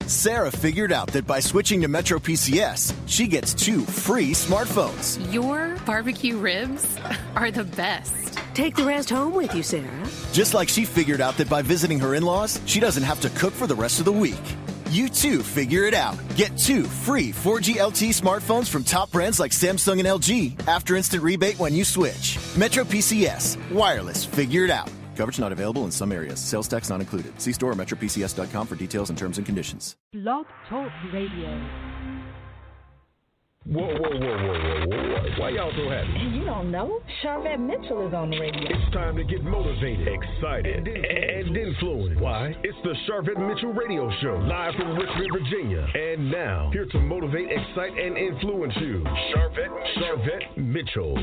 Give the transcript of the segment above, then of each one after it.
Sarah figured out that by switching to Metro PCS, she gets 2 free smartphones. Your barbecue ribs are the best. Take the rest home with you, Sarah. Just like she figured out that by visiting her in-laws, she doesn't have to cook for the rest of the week. You too figure it out. Get 2 free 4G LTE smartphones from top brands like Samsung and LG after instant rebate when you switch. Metro PCS. Wireless. Figure it out. Coverage not available in some areas. Sales tax not included. See store or metropcs.com for details and terms and conditions. Blog Talk Radio. Whoa. Why y'all so happy? You don't know? Sharvette Mitchell is on the radio. It's time to get motivated, excited, and influenced. Why? It's the Sharvette Mitchell Radio Show, live from Richmond, Virginia. And now, here to motivate, excite, and influence you, Sharvette Mitchell.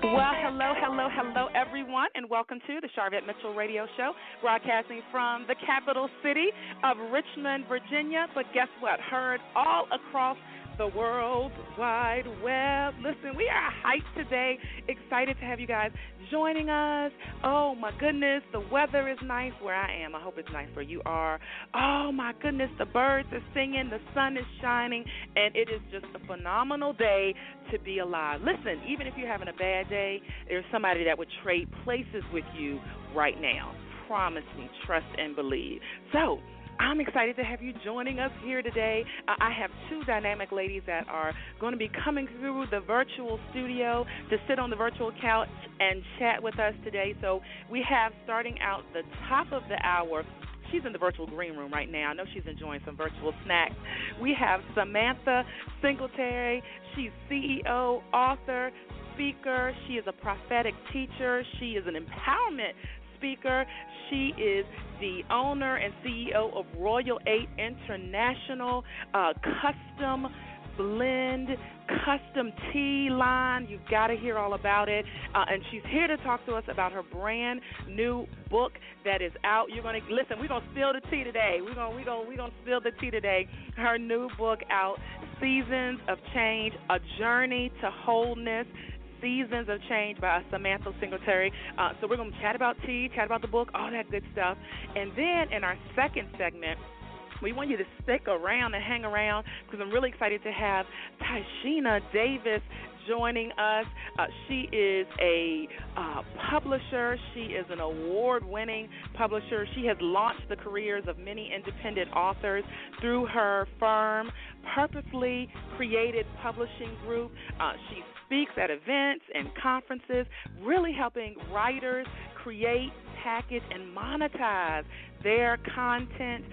Well, hello, everyone, and welcome to the Sharvette Mitchell Radio Show, broadcasting from the capital city of Richmond, Virginia. But guess what? Heard all across the World Wide Web. Listen, we are hyped today. Excited to have you guys joining us. Oh, my goodness, the weather is nice where I am. I hope it's nice where you are. Oh, my goodness, the birds are singing, the sun is shining, and it is just a phenomenal day to be alive. Listen, even if you're having a bad day, there's somebody that would trade places with you right now. Promise me, trust and believe. So, I'm excited to have you joining us here today. I have 2 dynamic ladies that are going to be coming through the virtual studio to sit on the virtual couch and chat with us today. So we have, starting out the top of the hour, she's in the virtual green room right now. I know she's enjoying some virtual snacks. We have Samantha Singletary. She's CEO, author, speaker. She is a prophetic teacher. She is an empowerment speaker. She is the owner and CEO of Royal 8 International, custom blend, custom tea line. You've got to hear all about it. And she's here to talk to us about her brand new book that is out. You're going to listen. We're going to spill the tea today. We're going to spill the tea today. Her new book out, Seasons of Change: A Journey to Wholeness. Seasons of Change by Samantha Singletary. So we're going to chat about tea, chat about the book, all that good stuff. And then in our second segment, we want you to stick around and hang around because I'm really excited to have Tieshena Davis joining us. She is a publisher. She is an award-winning publisher. She has launched the careers of many independent authors through her firm, Purposely Created Publishing Group. She speaks at events and conferences, really helping writers create, package, and monetize their content.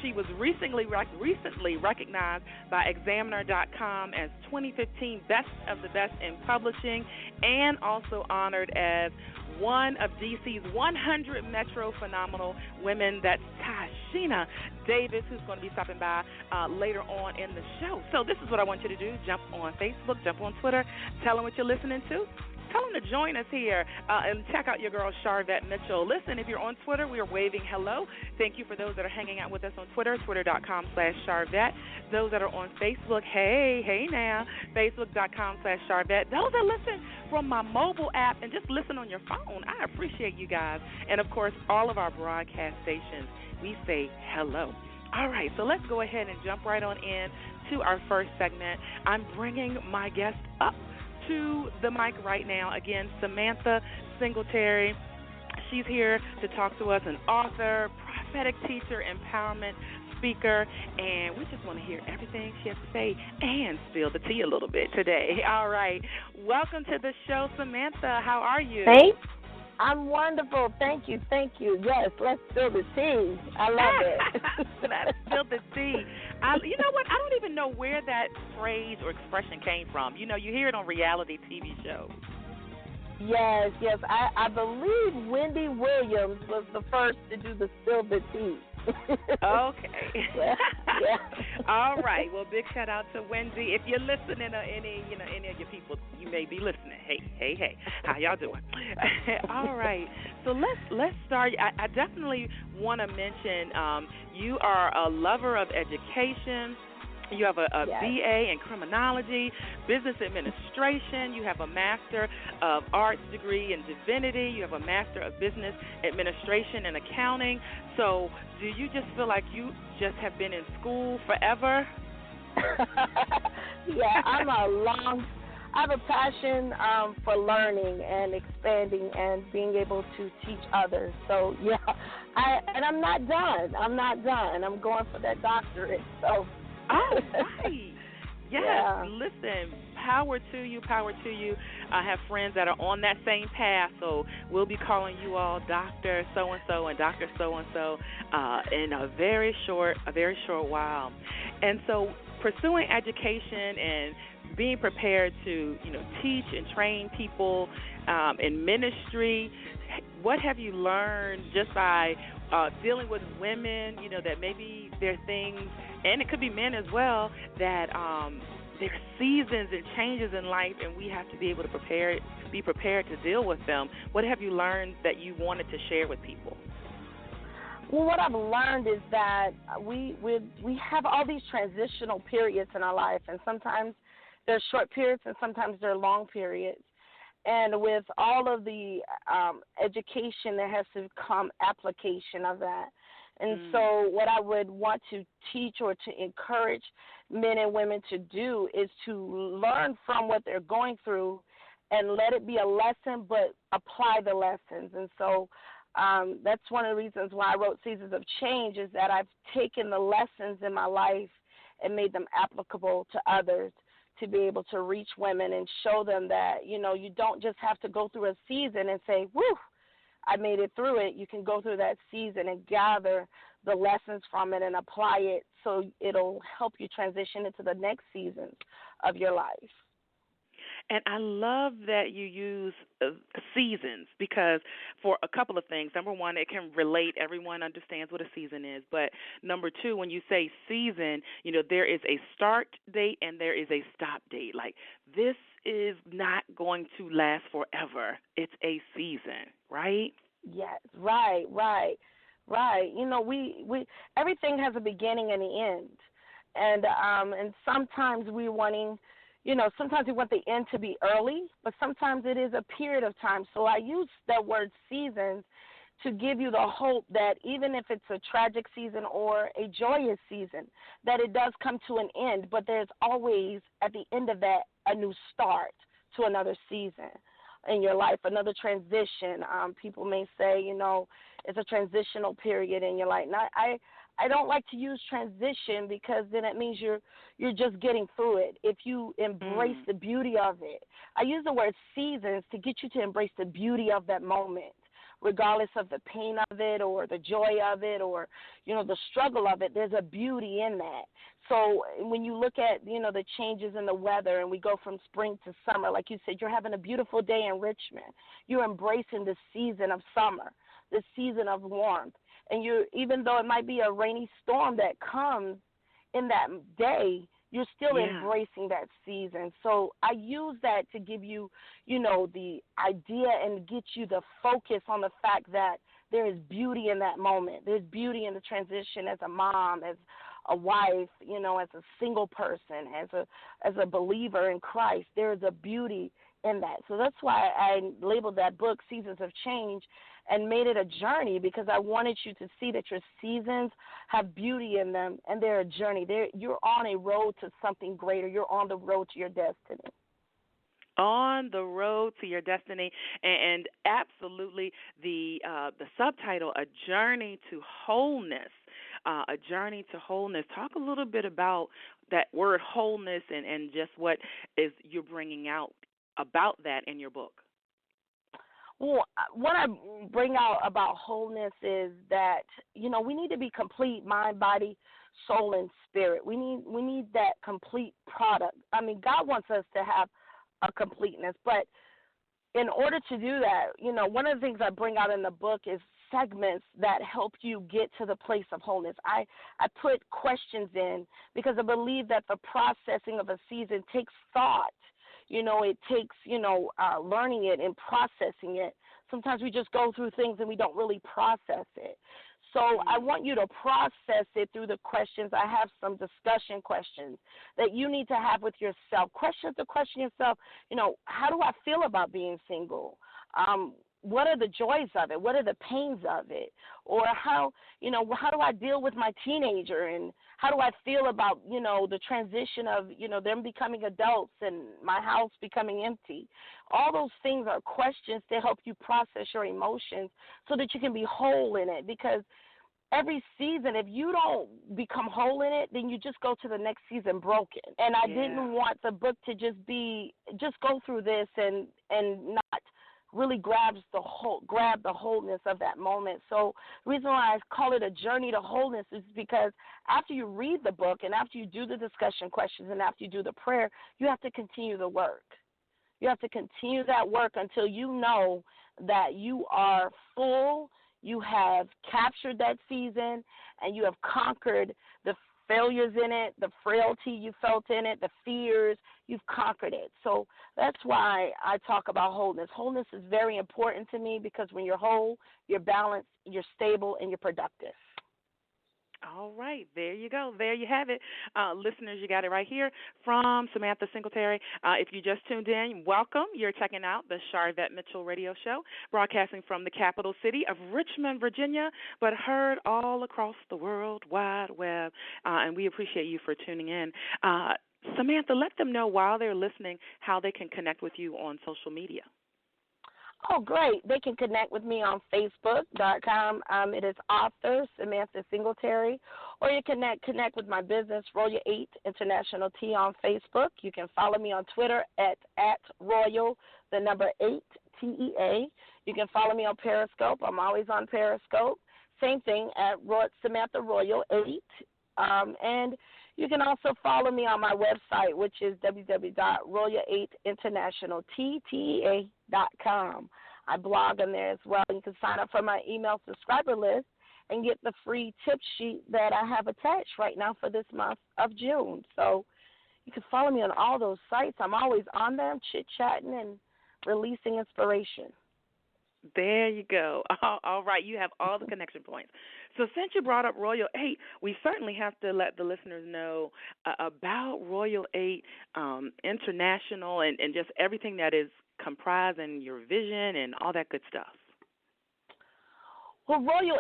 She was recently recognized by Examiner.com as 2015 Best of the Best in Publishing, and also honored as one of DC's 100 Metro Phenomenal Women. That's Tieshena Davis, who's going to be stopping by later on in the show. So this is what I want you to do. Jump on Facebook, jump on Twitter, tell them what you're listening to. Tell them to join us here and check out your girl, Sharvette Mitchell. Listen, if you're on Twitter, we are waving hello. Thank you for those that are hanging out with us on Twitter, twitter.com/Sharvette. Those that are on Facebook, hey now, facebook.com/Sharvette. Those that listen from my mobile app and just listen on your phone, I appreciate you guys. And, of course, all of our broadcast stations, we say hello. All right, so let's go ahead and jump right on in to our first segment. I'm bringing my guest up to the mic right now. Again, Samantha Singletary. She's here to talk to us, an author, prophetic teacher, empowerment speaker, and we just want to hear everything she has to say and spill the tea a little bit today. All right. Welcome to the show, Samantha. How are you? Thanks. I'm wonderful. Thank you. Yes, let's spill the tea. I love it. Let's spill the tea. You know what? I don't even know where that phrase or expression came from. You know, you hear it on reality TV shows. Yes. I believe Wendy Williams was the first to do the spill the tea. Okay. Yeah. All right. Well, big shout out to Wendy. If you're listening, or any of your people, you may be listening. Hey, how y'all doing? All right. So let's start. I definitely want to mention you are a lover of education. You have a Yes. BA in criminology, business administration. You have a Master of Arts degree in divinity. You have a Master of Business Administration and accounting. So do you just feel like you just have been in school forever? Yeah, I have a passion for learning and expanding and being able to teach others. So yeah, I'm not done. I'm going for that doctorate. So. Oh, right. Yes. Yeah. Listen, power to you, power to you. I have friends that are on that same path, so we'll be calling you all Dr. So-and-so and Dr. So-and-so in a very short while. And so pursuing education and being prepared to, teach and train people in ministry, what have you learned just by dealing with women, that maybe there are things, and it could be men as well, that there's seasons and changes in life, and we have to be able to be prepared to deal with them. What have you learned that you wanted to share with people? Well, what I've learned is that we have all these transitional periods in our life, and sometimes they're short periods and sometimes they're long periods. And with all of the education, there has to come application of that. And so what I would want to teach or to encourage men and women to do is to learn from what they're going through and let it be a lesson, but apply the lessons. And so that's one of the reasons why I wrote Seasons of Change, is that I've taken the lessons in my life and made them applicable to others, to be able to reach women and show them that, you don't just have to go through a season and say, whew, I made it through it. You can go through that season and gather the lessons from it and apply it so it'll help you transition into the next seasons of your life. And I love that you use seasons, because for a couple of things. Number one, it can relate. Everyone understands what a season is. But number two, when you say season, there is a start date and there is a stop date. Like, this is not going to last forever. It's a season, right? Yes, right. We everything has a beginning and an end. And sometimes sometimes we want the end to be early, but sometimes it is a period of time. So I use that word seasons to give you the hope that even if it's a tragic season or a joyous season, that it does come to an end, but there's always, at the end of that, a new start to another season in your life, another transition. People may say, it's a transitional period in your life. And I don't like to use transition, because then it means you're just getting through it. If you embrace the beauty of it, I use the word seasons to get you to embrace the beauty of that moment, regardless of the pain of it or the joy of it or, the struggle of it. There's a beauty in that. So when you look at, the changes in the weather and we go from spring to summer, like you said, you're having a beautiful day in Richmond. You're embracing the season of summer, the season of warmth. And even though it might be a rainy storm that comes in that day, you're still embracing that season. So I use that to give you, the idea and get you the focus on the fact that there is beauty in that moment. There's beauty in the transition as a mom, as a wife, as a single person, as a believer in Christ. There is a beauty in that. So that's why I labeled that book Seasons of Change and made it a journey, because I wanted you to see that your seasons have beauty in them and they're a journey. You're on a road to something greater. You're on the road to your destiny. On the road to your destiny, and absolutely the subtitle, A Journey to Wholeness. A Journey to Wholeness. Talk a little bit about that word wholeness and just what is you're bringing out about that in your book. Well, what I bring out about wholeness is that, we need to be complete, mind, body, soul, and spirit. We need that complete product. I mean, God wants us to have a completeness, but in order to do that, one of the things I bring out in the book is segments that help you get to the place of wholeness. I put questions in because I believe that the processing of a season takes thought. It takes, learning it and processing it. Sometimes we just go through things and we don't really process it. So I want you to process it through the questions. I have some discussion questions that you need to have with yourself. Questions to question yourself, how do I feel about being single? What are the joys of it? What are the pains of it? Or how do I deal with my teenager, and how do I feel about, the transition of, them becoming adults and my house becoming empty? All those things are questions to help you process your emotions so that you can be whole in it, because every season, if you don't become whole in it, then you just go to the next season broken. And I didn't want the book to just go through this and not really grab the wholeness of that moment. So the reason why I call it a journey to wholeness is because after you read the book and after you do the discussion questions and after you do the prayer, you have to continue the work. You have to continue that work until you know that you are full, you have captured that season, and you have conquered the failures in it, the frailty you felt in it, the fears, you've conquered it. So that's why I talk about wholeness. Wholeness is very important to me because when you're whole, you're balanced, you're stable, and you're productive. All right, there you go. There you have it. Listeners, you got it right here from Samantha Singletary. If you just tuned in, welcome. You're checking out the Sharvette Mitchell Radio Show, broadcasting from the capital city of Richmond, Virginia, but heard all across the World Wide Web, and we appreciate you for tuning in. Samantha, let them know while they're listening how they can connect with you on social media. Oh, great. They can connect with me on Facebook.com. It is author Samantha Singletary. Or you can connect with my business, Royal 8 International Tea on Facebook. You can follow me on Twitter at Royal, the number 8, TEA. You can follow me on Periscope. I'm always on Periscope. Same thing at Samantha Royal 8. And you can also follow me on my website, which is www.royal8internationaltea.com. I blog on there as well. You can sign up for my email subscriber list and get the free tip sheet that I have attached right now for this month of June. So you can follow me on all those sites. I'm always on them, chit-chatting and releasing inspiration. There you go. All right, you have all the connection points. So since you brought up Royal 8, we certainly have to let the listeners know about Royal 8 International and just everything that is comprising your vision and all that good stuff. Well, Royal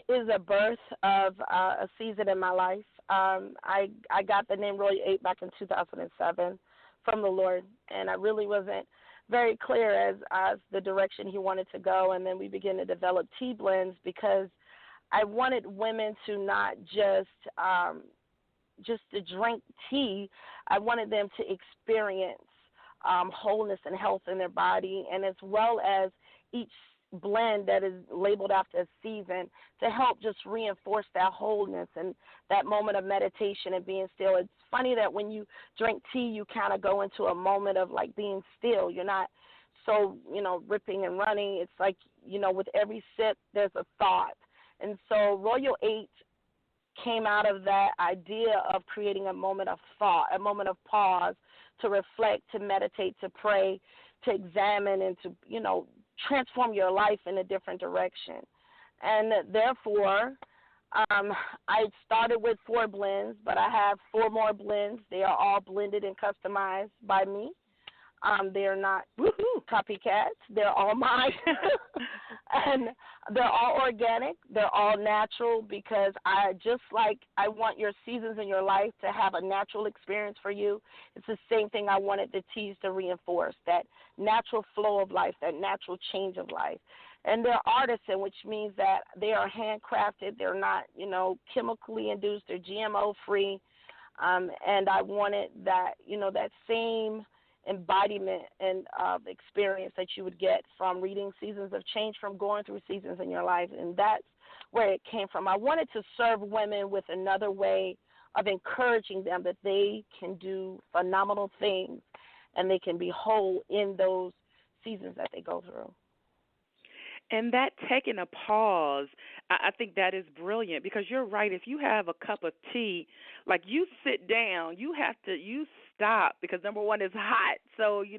8 is a birth of a season in my life. I got the name Royal 8 back in 2007 from the Lord, and I really wasn't very clear as the direction he wanted to go, and then we began to develop tea blends because I wanted women to not just to drink tea. I wanted them to experience wholeness and health in their body, and as well as each blend that is labeled after a season to help just reinforce that wholeness and that moment of meditation and being still. It's funny that when you drink tea, you kind of go into a moment of like being still. You're not so, ripping and running. It's like, with every sip, there's a thought. And so Royal 8 came out of that idea of creating a moment of thought, a moment of pause to reflect, to meditate, to pray, to examine, and to, transform your life in a different direction. And therefore, I started with 4 blends, but I have 4 more blends. They are all blended and customized by me. They are not copycats. They're all mine. And they're all organic. They're all natural because I want your seasons in your life to have a natural experience for you. It's the same thing I wanted the teas to reinforce, that natural flow of life, that natural change of life. And they're artisan, which means that they are handcrafted. They're not, chemically induced. They're GMO-free. And I wanted that, that same embodiment and experience that you would get from reading Seasons of Change, from going through seasons in your life. And that's where it came from. I wanted to serve women with another way of encouraging them that they can do phenomenal things and they can be whole in those seasons that they go through. And that taking a pause I think that is brilliant because you're right. If you have a cup of tea, like you sit down, you stop because number one, it's hot. So, you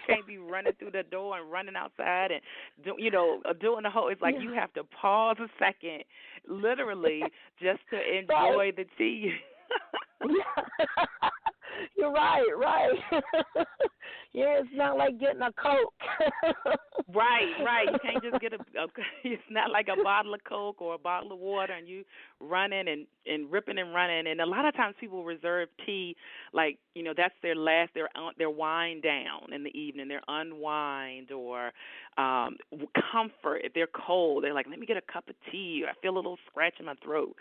can't be running through the door and running outside and, doing the whole, it's like you have to pause a second, literally, just to enjoy the tea. You're right. Yeah, it's not like getting a Coke. Right. You can't just get it's not like a bottle of Coke or a bottle of water and you running and ripping and running. And a lot of times people reserve tea, like, that's their wind down in the evening, their unwind or comfort. If they're cold, they're like, let me get a cup of tea. I feel a little scratch in my throat.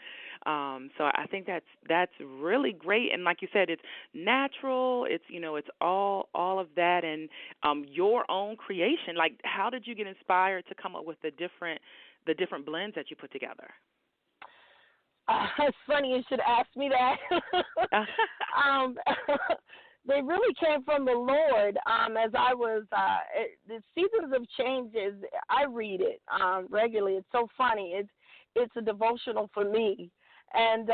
So I think that's really great. And like you said, it's natural. It's, it's all of that and your own creation. Like, how did you get inspired to come up with the different blends that you put together? It's funny you should ask me that. They really came from the Lord. As I was, the Seasons of Changes, I read it regularly. It's so funny. It's a devotional for me. And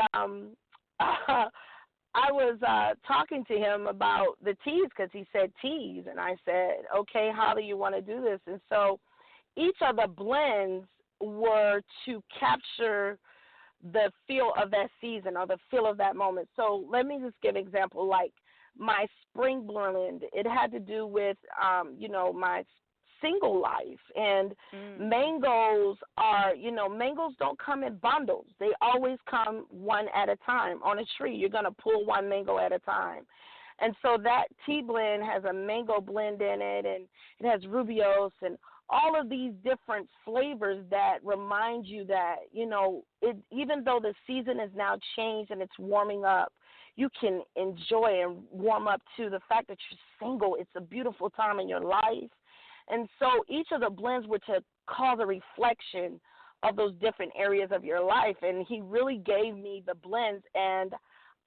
I was talking to him about the teas because he said teas. And I said, okay, how do you want to do this? And so each of the blends were to capture the feel of that season or the feel of that moment. So let me just give an example. Like my spring blend, it had to do with, my single life. And mangoes are, mangoes don't come in bundles. They always come one at a time. On a tree, you're going to pull one mango at a time. And so that tea blend has a mango blend in it, and it has rubios and all of these different flavors that remind you that, even though the season is now changed and it's warming up, you can enjoy and warm up to the fact that you're single. It's a beautiful time in your life. And so each of the blends were to cause a reflection of those different areas of your life. And he really gave me the blends, and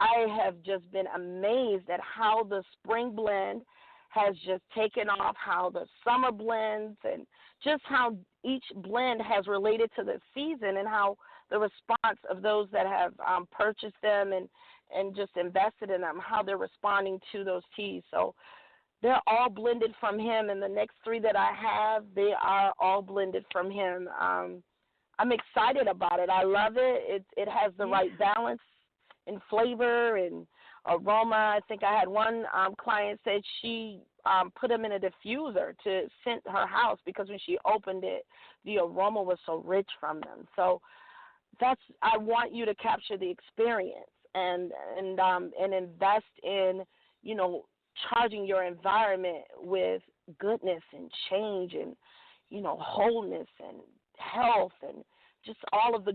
I have just been amazed at how the spring blend has just taken off, how the summer blends, and just how each blend has related to the season and how the response of those that have purchased them and just invested in them, how they're responding to those teas. So they're all blended from him, and the next three that I have, they are all blended from him. I'm excited about it. I love it. It has the right balance in flavor and aroma. I think I had one client said she put them in a diffuser to scent her house because when she opened it, the aroma was so rich from them. So I want you to capture the experience and invest in, charging your environment with goodness and change and, wholeness and health and just all of the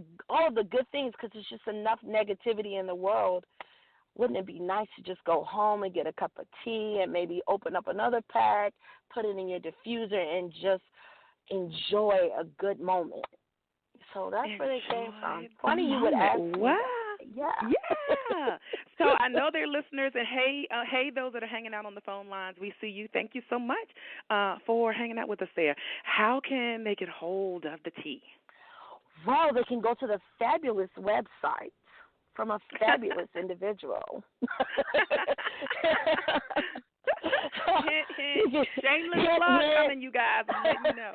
good things, because there's just enough negativity in the world. Wouldn't it be nice to just go home and get a cup of tea and maybe open up another pack, put it in your diffuser, and just enjoy a good moment? So that's where they came from. Funny you would ask me. Wow. Yeah. So I know they're listeners, and hey, those that are hanging out on the phone lines, we see you. Thank you so much for hanging out with us there. How can they get hold of the tea? Well, they can go to the fabulous website from a fabulous individual. Shameless plug coming, you guys. I'm letting you know.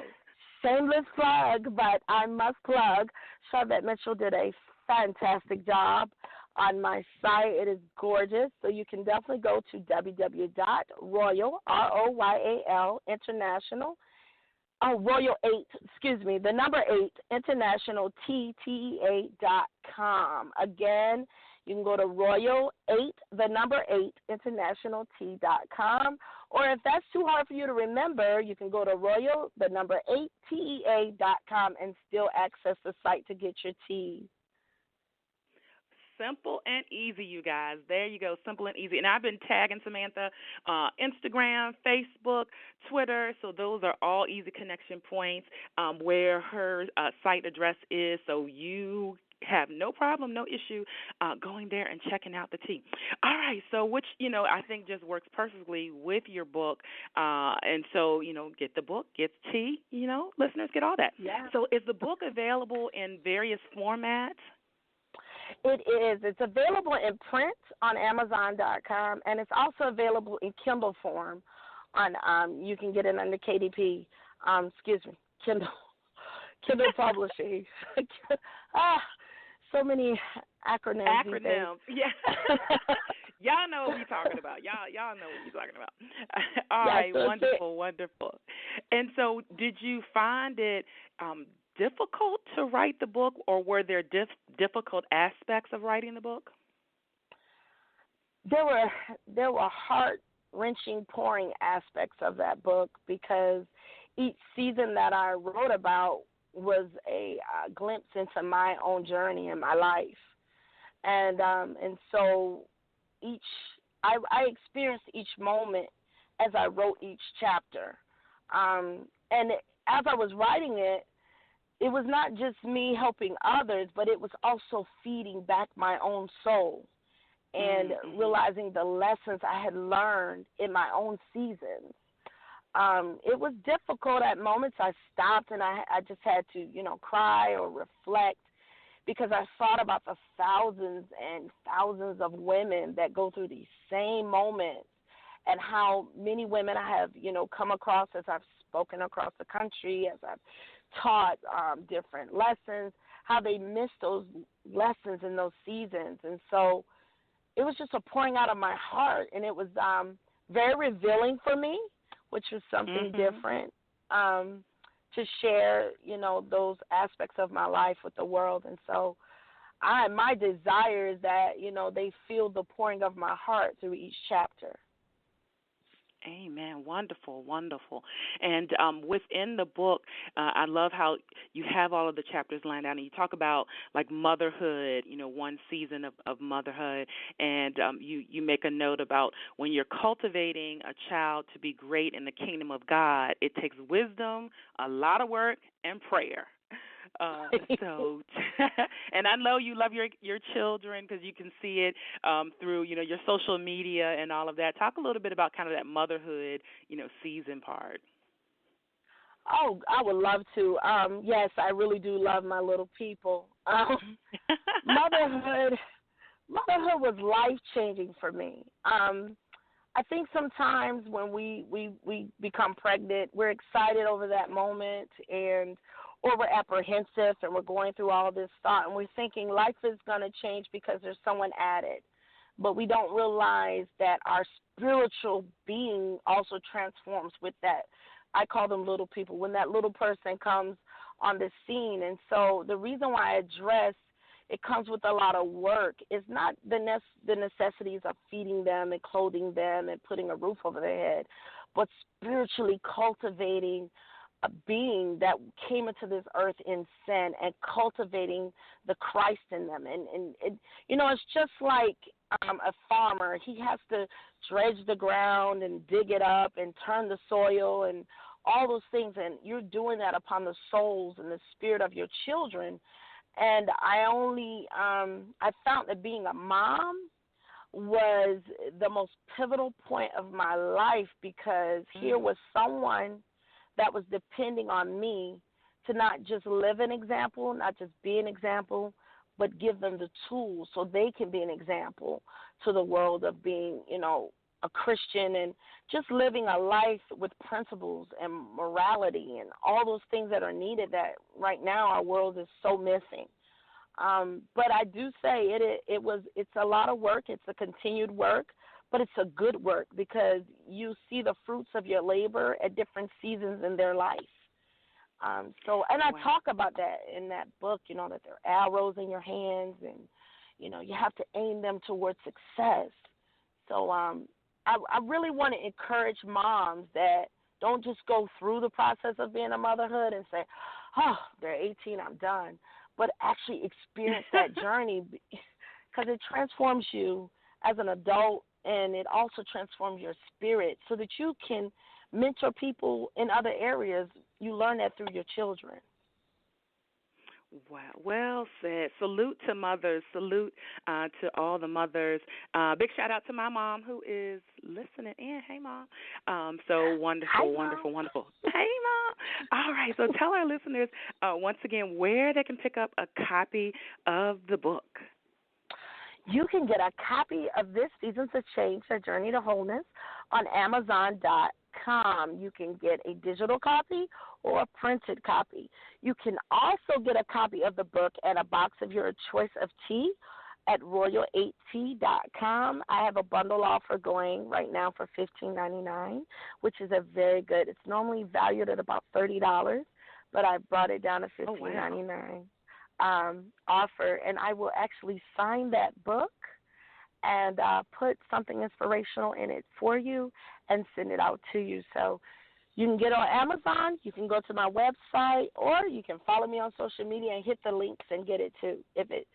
Shameless plug, but I must plug. Sharvette Mitchell did a fantastic job on my site. It is gorgeous. So you can definitely go to www.royal, ROYAL, international, Royal 8, the number 8, international, TTEA.com. Again, you can go to Royal 8, the number 8, international T.com. Or if that's too hard for you to remember, you can go to Royal, the number 8, TEA.com and still access the site to get your tea. Simple and easy, you guys. There you go, simple and easy. And I've been tagging Samantha Instagram, Facebook, Twitter, so those are all easy connection points where her site address is, so you have no problem, no issue going there and checking out the tea. All right, so which, I think just works perfectly with your book. And so, get the book, get tea, listeners get all that. Yeah. So is the book available in various formats? It is. It's available in print on Amazon.com, and it's also available in Kindle form on, you can get it under KDP, Kindle Publishing. So many acronyms. Acronyms, yeah. Y'all know what we're talking about. Y'all know what we're talking about. All right, wonderful. And so did you find it difficult to write the book, or were there difficult aspects of writing the book? There were heart-wrenching, pouring aspects of that book, because each season that I wrote about was a glimpse into my own journey in my life, and so I experienced each moment as I wrote each chapter, and as I was writing it, it was not just me helping others, but it was also feeding back my own soul and realizing the lessons I had learned in my own seasons. It was difficult at moments. I stopped and I just had to, cry or reflect, because I thought about the thousands and thousands of women that go through these same moments, and how many women I have, come across as I've spoken across the country, as I've taught different lessons, how they missed those lessons in those seasons. And so it was just a pouring out of my heart, and it was very revealing for me, which was something different, to share, those aspects of my life with the world. And so my desire is that, they feel the pouring of my heart through each chapter. Amen. Wonderful. And within the book, I love how you have all of the chapters lined out, and you talk about like motherhood, one season of motherhood, and you make a note about when you're cultivating a child to be great in the kingdom of God, it takes wisdom, a lot of work, and prayer. So, and I know you love your children, because you can see it through, your social media and all of that. Talk a little bit about kind of that motherhood, season part. Oh, I would love to. Yes, I really do love my little people. Motherhood was life-changing for me. I think sometimes when we become pregnant, we're excited over that moment, or we're apprehensive, and we're going through all this thought, and we're thinking life is going to change because there's someone added. But we don't realize that our spiritual being also transforms with that. I call them little people, when that little person comes on the scene. And so the reason why I address it comes with a lot of work. It's not the necessities of feeding them and clothing them and putting a roof over their head, but spiritually cultivating a being that came into this earth in sin and cultivating the Christ in them. And it's just like a farmer. He has to dredge the ground and dig it up and turn the soil and all those things, and you're doing that upon the souls and the spirit of your children. And I found that being a mom was the most pivotal point of my life, because here was someone that was depending on me to not just live an example, not just be an example, but give them the tools so they can be an example to the world of being, a Christian and just living a life with principles and morality and all those things that are needed that right now our world is so missing. But I do say it's a lot of work. It's a continued work, but it's a good work, because you see the fruits of your labor at different seasons in their life. I talk about that in that book, that there are arrows in your hands, and, you have to aim them towards success. So I really want to encourage moms that don't just go through the process of being a motherhood and say, oh, they're 18, I'm done, but actually experience that journey, because it transforms you as an adult, and it also transforms your spirit so that you can mentor people in other areas. You learn that through your children. Wow, well said. Salute to mothers. Salute to all the mothers. Big shout out to my mom who is listening in. Hey, Mom. So wonderful, Hi, wonderful, Mom. wonderful. Hey, Mom. All right, so tell our listeners once again where they can pick up a copy of the book. You can get a copy of this Seasons of Change, A Journey to Wholeness, on Amazon.com. You can get a digital copy or a printed copy. You can also get a copy of the book and a box of your choice of tea at royal8tea.com. I have a bundle offer going right now for $15.99, which is a very good. It's normally valued at about $30, but I brought it down to $15.99. Offer, and I will actually sign that book and put something inspirational in it for you and send it out to you. So you can get it on Amazon, you can go to my website, or you can follow me on social media and hit the links and get it too if it's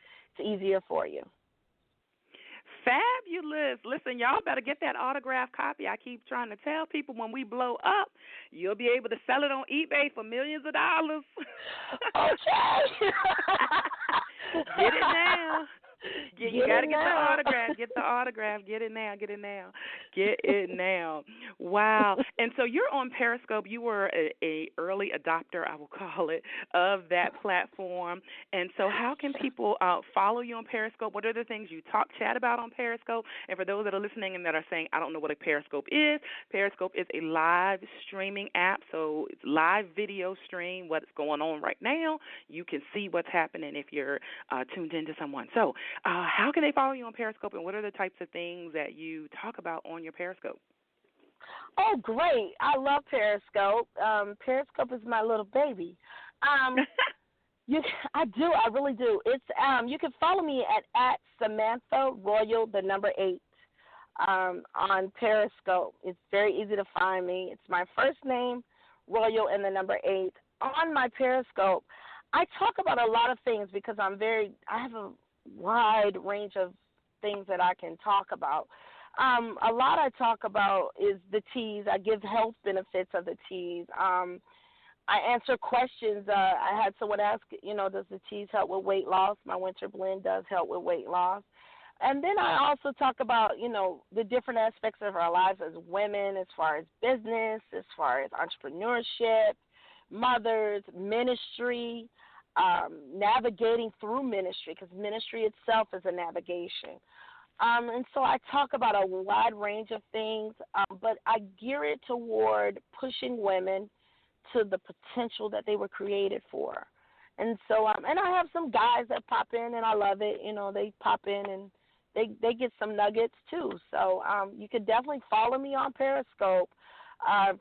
easier for you. Fabulous. Listen, y'all better get that autographed copy. I keep trying to tell people when we blow up, you'll be able to sell it on eBay for millions of dollars. Okay. Get it now. You got to get the autograph. Get the autograph. Get it now. Get it now. Get it now. Wow. And so you're on Periscope. You were a early adopter, I will call it, of that platform. And so how can people follow you on Periscope? What are the things you chat about on Periscope? And for those that are listening and that are saying, I don't know what a Periscope is a live streaming app. So it's live video stream, what's going on right now. You can see what's happening if you're tuned into someone. So how can they follow you on Periscope, and what are the types of things that you talk about on your Periscope? Oh, great. I love Periscope. Periscope is my little baby. I do. I really do. It's you can follow me at Samantha Royal, the number 8, on Periscope. It's very easy to find me. It's my first name, Royal, and the number 8. On my Periscope, I talk about a lot of things because I have a wide range of things that I can talk about. A lot I talk about is the teas. I give health benefits of the teas. I answer questions. I had someone ask, does the teas help with weight loss? My winter blend does help with weight loss. And then I also talk about, the different aspects of our lives as women, as far as business, as far as entrepreneurship, mothers, ministry, navigating through ministry, because ministry itself is a navigation. And so I talk about a wide range of things, but I gear it toward pushing women to the potential that they were created for. And so, and I have some guys that pop in, and I love it. They pop in and they get some nuggets too. So you can definitely follow me on Periscope.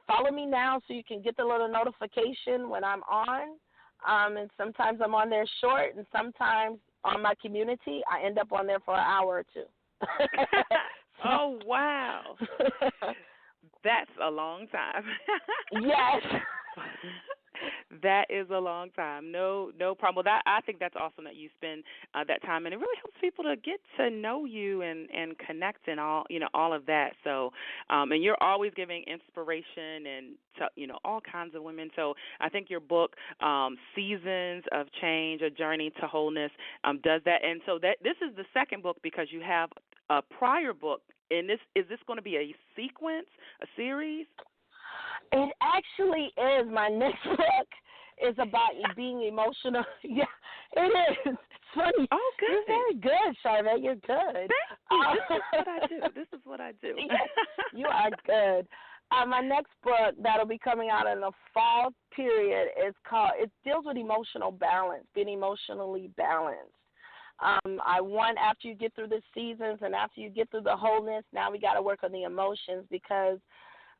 Follow me now so you can get the little notification when I'm on. And sometimes I'm on there short, and sometimes on my community, I end up on there for an hour or two. Oh, wow. That's a long time. Yes. That is a long time. No problem. Well, I think that's awesome that you spend that time, and it really helps people to get to know you and connect and all of that. So, and you're always giving inspiration and to, all kinds of women. So I think your book, Seasons of Change, A Journey to Wholeness, does that. And so this is the second book because you have a prior book. And is this going to be a sequence, a series? It actually is. My next book is about being emotional. Yeah, it is. It's funny. Oh, good. You're very good, Sharvette. You're good. Thank you. This is what I do. Yes, you are good. My next book that'll be coming out in the fall period is it deals with emotional balance, being emotionally balanced. I want, after you get through the seasons and after you get through the wholeness, now we got to work on the emotions, because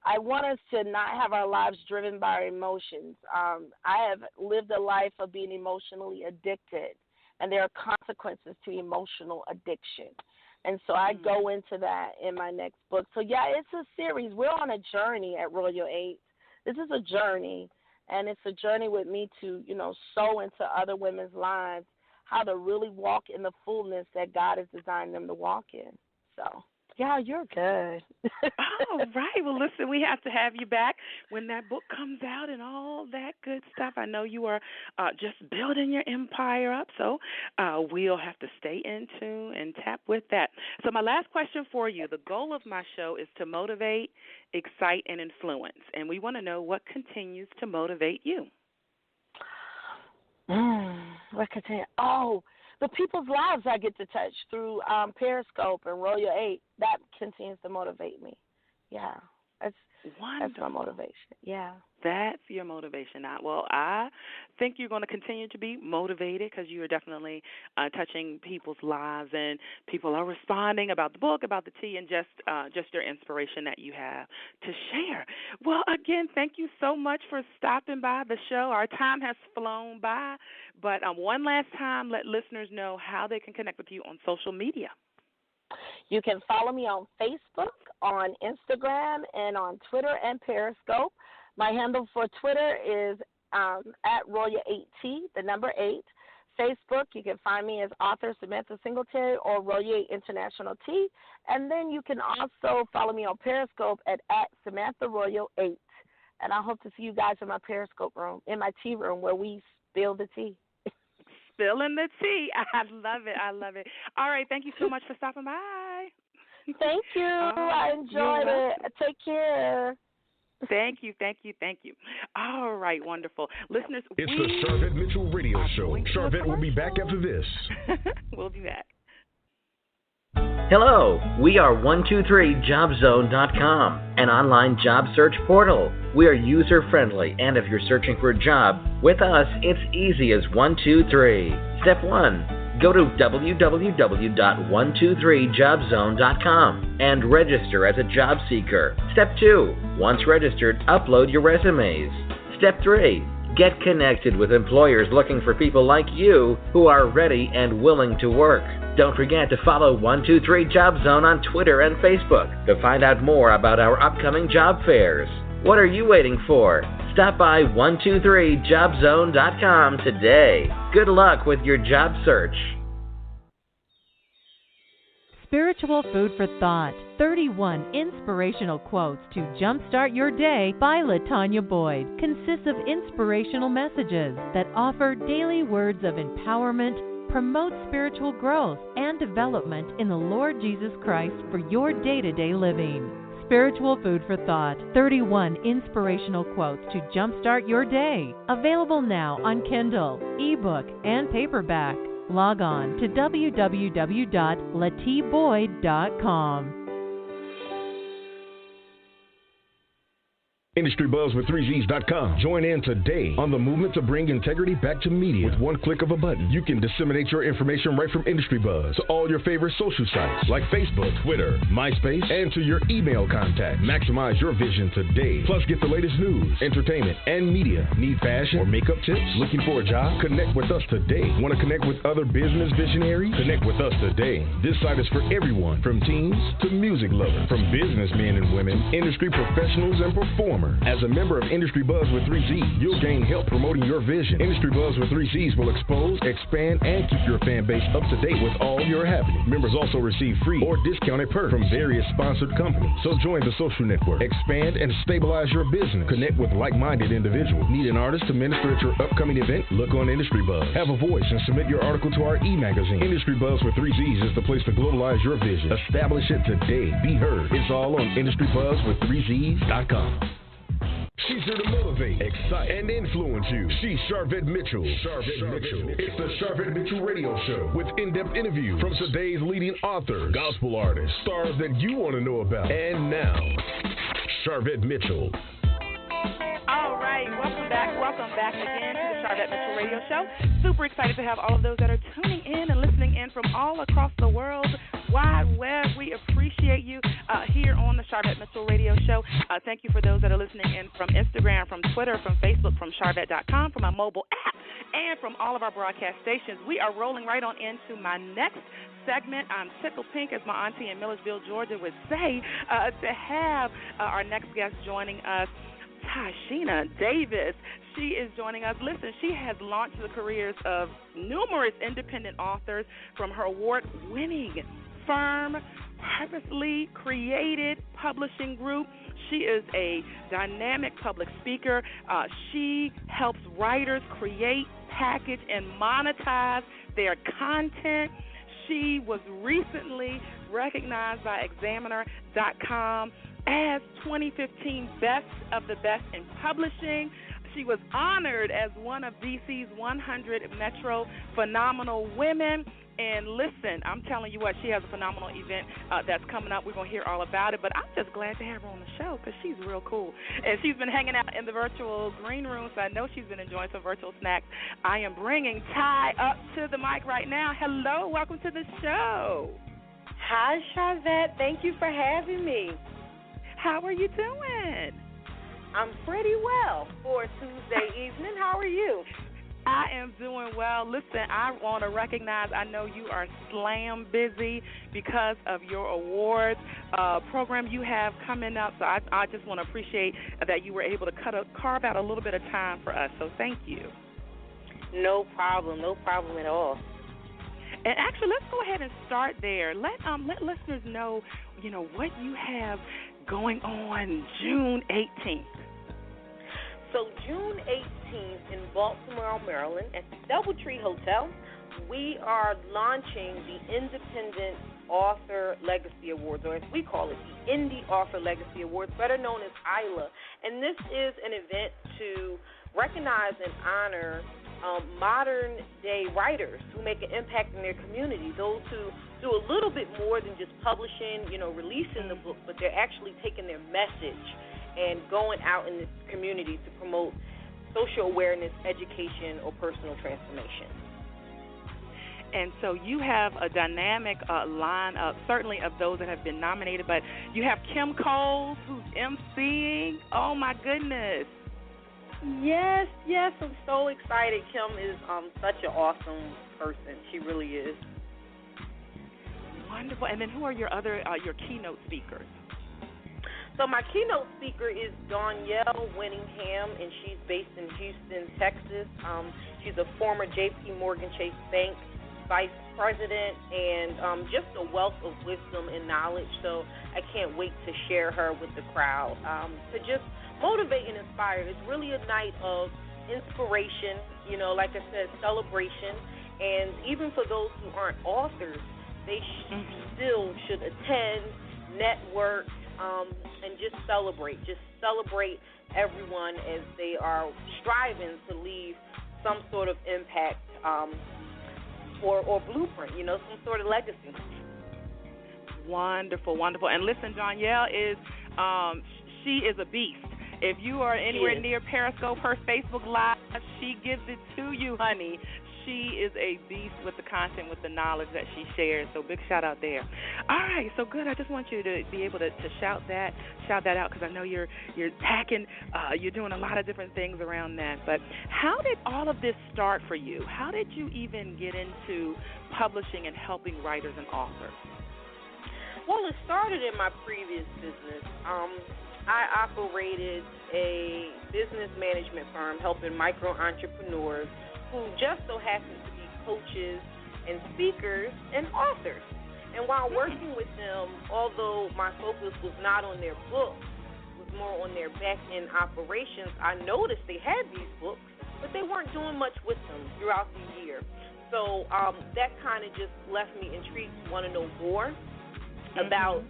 I want us to not have our lives driven by our emotions. I have lived a life of being emotionally addicted, and there are consequences to emotional addiction. And so I go into that in my next book. So, yeah, it's a series. We're on a journey at Royal 8. This is a journey, and it's a journey with me to, sow into other women's lives how to really walk in the fullness that God has designed them to walk in. So Yeah, you're good. All right. Well, listen, we have to have you back when that book comes out and all that good stuff. I know you are just building your empire up, so we'll have to stay in tune and tap with that. So my last question for you, the goal of my show is to motivate, excite, and influence. And we want to know what continues to motivate you. What continue? Oh, the people's lives I get to touch through Periscope and Royal 8, that continues to motivate me. Yeah, that's my motivation. Yeah. That's your motivation. Well, I think you're going to continue to be motivated because you are definitely touching people's lives, and people are responding about the book, about the tea, and just your inspiration that you have to share. Well, again, thank you so much for stopping by the show. Our time has flown by, but one last time, let listeners know how they can connect with you on social media. You can follow me on Facebook, on Instagram, and on Twitter and Periscope. My handle for Twitter is at Roya8T, the number 8. Facebook, you can find me as author Samantha Singletary or Roya International T. And then you can also follow me on Periscope at Samantha Royal 8. And I hope to see you guys in my Periscope room, in my tea room where we spill the tea. Spilling the tea. I love it. I love it. All right. Thank you so much for stopping by. Thank you. I enjoyed it. Take care. Thank you. All right, wonderful. Listeners, it's the Sharvette Mitchell Radio Show. Sharvette will be back after this. We'll be back. Hello, we are 123jobzone.com, an online job search portal. We are user-friendly, and if you're searching for a job, with us, it's easy as 1, 2, 3. Step 1. Go to www.123jobzone.com and register as a job seeker. Step 2. Once registered, upload your resumes. Step 3. Get connected with employers looking for people like you who are ready and willing to work. Don't forget to follow 123 Job Zone on Twitter and Facebook to find out more about our upcoming job fairs. What are you waiting for? Stop by 123jobzone.com today. Good luck with your job search. Spiritual Food for Thought, 31 inspirational quotes to jumpstart your day by LaTanya Boyd, consists of inspirational messages that offer daily words of empowerment, promote spiritual growth and development in the Lord Jesus Christ for your day-to-day living. Spiritual Food for Thought, 31 inspirational quotes to jumpstart your day. Available now on Kindle, ebook, and paperback. Log on to www.latboyd.com. IndustryBuzz with3Zs.com. Join in today on the movement to bring integrity back to media. With one click of a button, you can disseminate your information right from Industry Buzz to all your favorite social sites like Facebook, Twitter, MySpace, and to your email contact. Maximize your vision today. Plus, get the latest news, entertainment, and media. Need fashion or makeup tips? Looking for a job? Connect with us today. Want to connect with other business visionaries? Connect with us today. This site is for everyone, from teens to music lovers, from businessmen and women, industry professionals, and performers. As a member of Industry Buzz with 3Zs, you'll gain help promoting your vision. Industry Buzz with 3Zs will expose, expand, and keep your fan base up to date with all your happenings. Members also receive free or discounted perks from various sponsored companies. So join the social network, expand, and stabilize your business. Connect with like-minded individuals. Need an artist to minister at your upcoming event? Look on Industry Buzz. Have a voice and submit your article to our e-magazine. Industry Buzz with 3Zs is the place to globalize your vision. Establish it today. Be heard. It's all on IndustryBuzzWith3Zs.com. She's here to motivate, excite, and influence you. She's Sharvette Mitchell. Sharvette Mitchell. It's the Sharvette Mitchell Radio Show with in-depth interviews from today's leading authors, gospel artists, stars that you want to know about. And now, Sharvette Mitchell. All right, welcome back again to the Sharvette Mitchell Radio Show. Super excited to have all of those that are tuning in and listening in from all across the world wide web. We appreciate you here on the Sharvette Mitchell Radio Show. Thank you for those that are listening in from Instagram, from Twitter, from Facebook, from Sharvette.com, from our mobile app, and from all of our broadcast stations. We are rolling right on into my next segment. I'm tickled pink, as my auntie in Millersville, Georgia would say, to have our next guest joining us, Tieshena Davis. She is joining us. Listen, she has launched the careers of numerous independent authors, from her award-winning firm, Purposely Created Publishing Group. She is a dynamic public speaker. She helps writers create, package, and monetize their content. She was recently recognized by Examiner.com as 2015 Best of the Best in Publishing. She was honored as one of DC's 100 Metro Phenomenal Women. And listen, I'm telling you what, she has a phenomenal event that's coming up. We're going to hear all about it. But I'm just glad to have her on the show because she's real cool. And she's been hanging out in the virtual green room, so I know she's been enjoying some virtual snacks. I am bringing Ty up to the mic right now. Hello, welcome to the show. Hi, Sharvette. Thank you for having me. How are you doing? I'm pretty well for a Tuesday evening. How are you? I am doing well. Listen, I want to recognize, I know you are slam busy because of your awards program you have coming up. So I just want to appreciate that you were able to carve out a little bit of time for us. So thank you. No problem at all. And actually, let's go ahead and start there. Let listeners know, what you have going on June 18th. So June 18th in Baltimore, Maryland, at the Doubletree Hotel, we are launching the Independent Author Legacy Awards, or as we call it, the Indie Author Legacy Awards, better known as ILA. And this is an event to recognize and honor modern-day writers who make an impact in their community, those who do a little bit more than just publishing, releasing the book, but they're actually taking their message and going out in the community to promote social awareness, education, or personal transformation. And so you have a dynamic lineup, certainly of those that have been nominated, but you have Kim Coles, who's emceeing. Oh, my goodness. Yes, I'm so excited. Kim is such an awesome person. She really is. Wonderful. And then who are your other your keynote speakers? So my keynote speaker is Danielle Winningham, and she's based in Houston, Texas. She's a former J.P. Morgan Chase Bank vice president and just a wealth of wisdom and knowledge. So I can't wait to share her with the crowd to just motivate and inspire. It's really a night of inspiration, like I said, celebration. And even for those who aren't authors, they still should attend, network, and just celebrate. Just celebrate everyone as they are striving to leave some sort of impact or blueprint, some sort of legacy. Wonderful. And listen, Danielle is she is a beast. If you are anywhere near Periscope, her Facebook Live, she gives it to you, honey. She is a beast with the content, with the knowledge that she shares. So big shout out there. All right, so good. I just want you to be able to shout that out because I know you're packing. You're doing a lot of different things around that. But how did all of this start for you? How did you even get into publishing and helping writers and authors? Well, it started in my previous business. I operated a business management firm helping micro-entrepreneurs who just so happen to be coaches and speakers and authors. And while working with them, although my focus was not on their books, was more on their back-end operations, I noticed they had these books, but they weren't doing much with them throughout the year. So that kind of just left me intrigued to want to know more about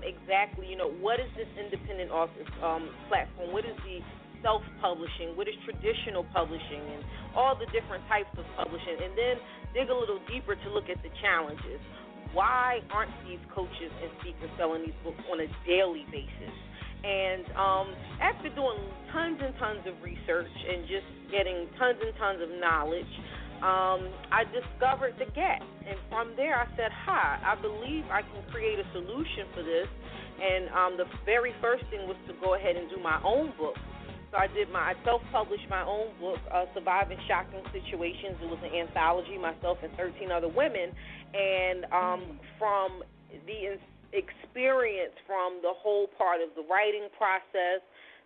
exactly, what is this independent author platform? What is the self-publishing? What is traditional publishing? And all the different types of publishing. And then dig a little deeper to look at the challenges. Why aren't these coaches and speakers selling these books on a daily basis? And after doing tons and tons of research and just getting tons and tons of knowledge, I discovered the gap. And from there I said, I believe I can create a solution for this. And the very first thing was to go ahead and do my own book. So I self-published my own book, Surviving Shocking Situations. It was an anthology, myself and 13 other women. And from the experience, from the whole part of the writing process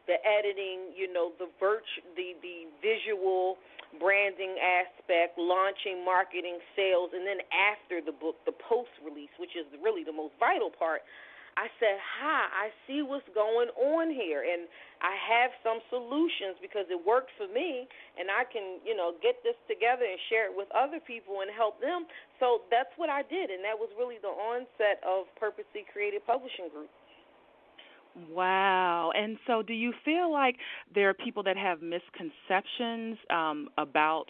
the editing, the visual branding aspect, launching, marketing, sales, and then after the book, the post-release, which is really the most vital part, I said, I see what's going on here, and I have some solutions because it worked for me, and I can, get this together and share it with other people and help them. So that's what I did, and that was really the onset of Purposely Creative Publishing Group. Wow. And so do you feel like there are people that have misconceptions about,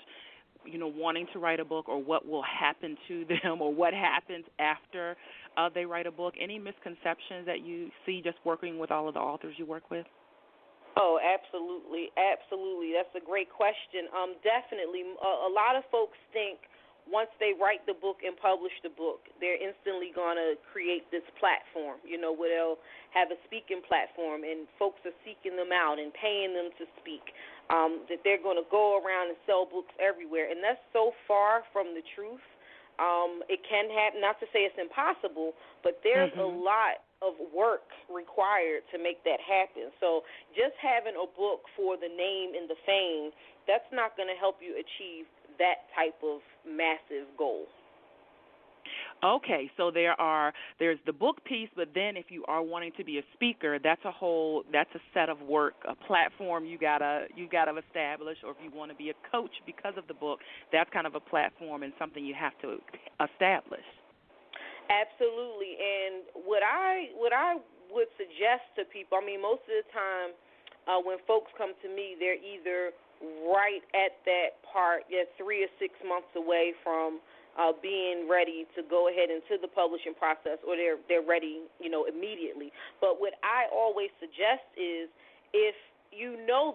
wanting to write a book, or what will happen to them, or what happens after they write a book? Any misconceptions that you see just working with all of the authors you work with? Oh, absolutely. Absolutely. That's a great question. Definitely. A lot of folks think once they write the book and publish the book, they're instantly going to create this platform, where they'll have a speaking platform, and folks are seeking them out and paying them to speak, that they're going to go around and sell books everywhere. And that's so far from the truth. It can happen, not to say it's impossible, but there's a lot of work required to make that happen. So just having a book for the name and the fame, that's not going to help you achieve that type of massive goal. Okay, so there's the book piece, but then if you are wanting to be a speaker, that's a set of work, a platform you gotta establish, or if you want to be a coach because of the book, that's kind of a platform and something you have to establish. Absolutely, and what I would suggest to people, most of the time when folks come to me, they're either right at that part, 3 or 6 months away from being ready to go ahead into the publishing process, or they're ready, immediately. But what I always suggest is, if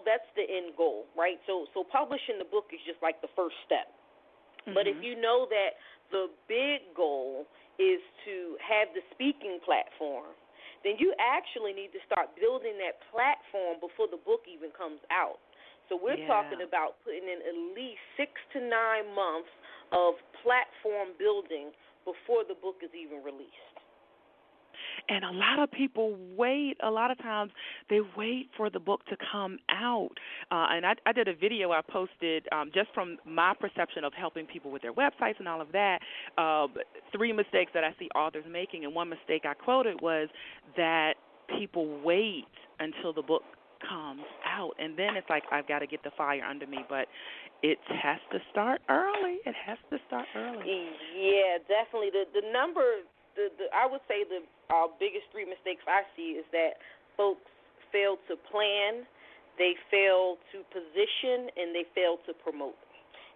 that's the end goal, right? So publishing the book is just like the first step. But if you know that the big goal is to have the speaking platform, then you actually need to start building that platform before the book even comes out. So we're talking about putting in at least 6 to 9 months of platform building before the book is even released. And a lot of people wait. A lot of times they wait for the book to come out. And I did a video I posted just from my perception of helping people with their websites and all of that, 3 mistakes that I see authors making. And one mistake I quoted was that people wait until the book comes out, and then it's like, I've got to get the fire under me, but it has to start early. It has to start early. Yeah, definitely. The number, I would say the biggest 3 mistakes I see is that folks fail to plan, they fail to position, and they fail to promote.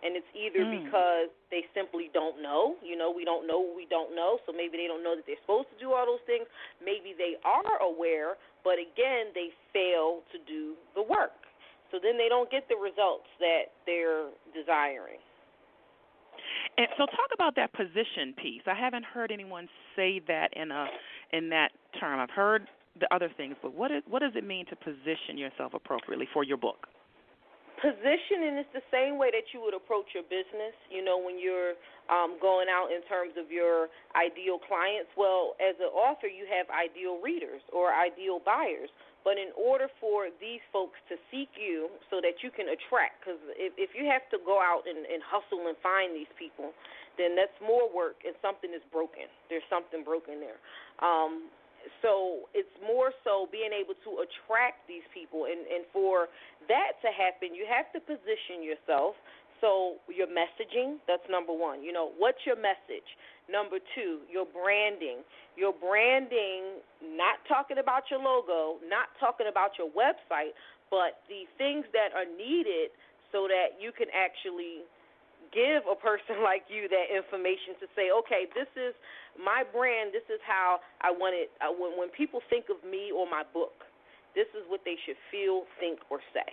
And it's either because they simply don't know. We don't know what we don't know, so maybe they don't know that they're supposed to do all those things. Maybe they are aware, but again, they fail to do the work. So then they don't get the results that they're desiring. And so talk about that position piece. I haven't heard anyone say that in that term. I've heard the other things, but what does it mean to position yourself appropriately for your book? Positioning is the same way that you would approach your business, when you're going out in terms of your ideal clients. Well, as an author, you have ideal readers or ideal buyers. But in order for these folks to seek you so that you can attract, because if you have to go out and hustle and find these people, then that's more work and something is broken. There's something broken there. So it's more so being able to attract these people. And for that to happen, you have to position yourself. So your messaging, that's number 1. What's your message? Number 2, your branding. Your branding, not talking about your logo, not talking about your website, but the things that are needed so that you can actually give a person like you that information to say, okay, this is my brand, this is how I want it. When people think of me or my book, this is what they should feel, think, or say.